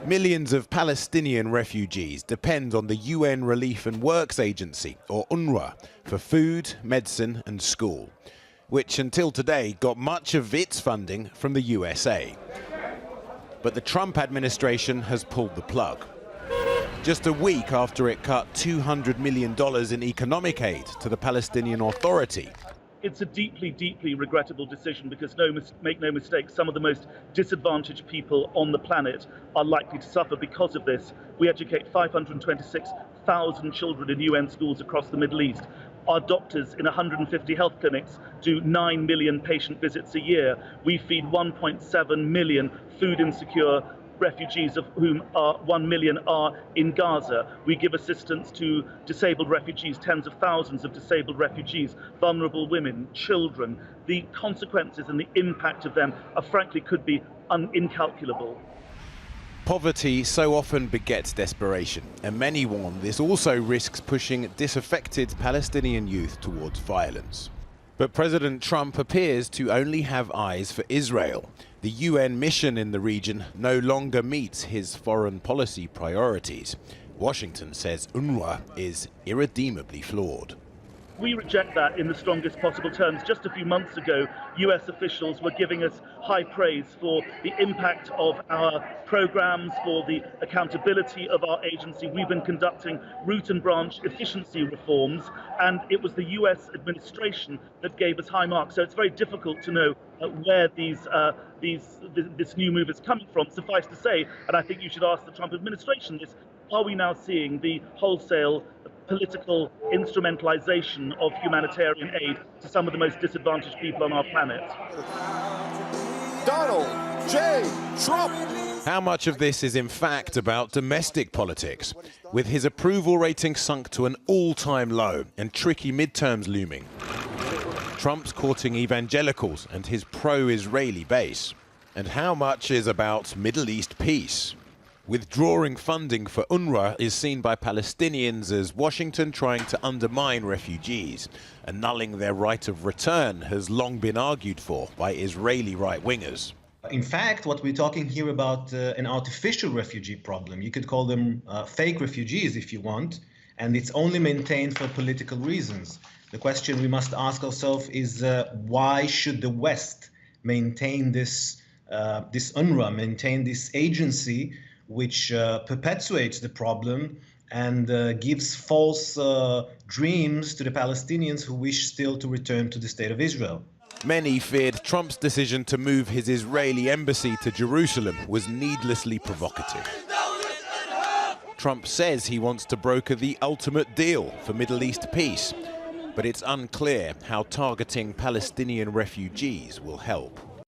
Millions of Palestinian refugees depend on the UN Relief and Works Agency, or UNRWA, for food, medicine and school, which until today got much of its funding from the USA. But the Trump administration has pulled the plug. Just a week after it cut $200 million in economic aid to the Palestinian Authority. It's a deeply, deeply regrettable decision because, make no mistake, some of the most disadvantaged people on the planet are likely to suffer because of this. We educate 526,000 children in UN schools across the Middle East. Our doctors in 150 health clinics do 9 million patient visits a year. We feed 1.7 million food insecure refugees, of whom 1 million are in Gaza. We give assistance to disabled refugees, tens of thousands of disabled refugees, vulnerable women, children. The consequences and the impact of them frankly could be incalculable. Poverty so often begets desperation, and many warn this also risks pushing disaffected Palestinian youth towards violence. But President Trump appears to only have eyes for Israel. The UN mission in the region no longer meets his foreign policy priorities. Washington says UNRWA is irredeemably flawed. We reject that in the strongest possible terms. Just a few months ago, US officials were giving us high praise for the impact of our programs, for the accountability of our agency. We've been conducting root and branch efficiency reforms, and it was the US administration that gave us high marks. So it's very difficult to know where this new move is coming from. Suffice to say, and I think you should ask the Trump administration this, are we now seeing the wholesale political instrumentalization of humanitarian aid to some of the most disadvantaged people on our planet? Donald J. Trump. How much of this is in fact about domestic politics, with his approval rating sunk to an all-time low and tricky midterms looming? Trump's courting evangelicals and his pro-Israeli base. And how much is about Middle East peace? Withdrawing funding for UNRWA is seen by Palestinians as Washington trying to undermine refugees. Annulling their right of return has long been argued for by Israeli right-wingers. In fact, what we're talking here about an artificial refugee problem. You could call them fake refugees if you want, and it's only maintained for political reasons. The question we must ask ourselves is why should the West maintain this UNRWA, maintain this agency which perpetuates the problem and gives false dreams to the Palestinians who wish still to return to the state of Israel. Many feared Trump's decision to move his Israeli embassy to Jerusalem was needlessly provocative. Trump says he wants to broker the ultimate deal for Middle East peace, but it's unclear how targeting Palestinian refugees will help.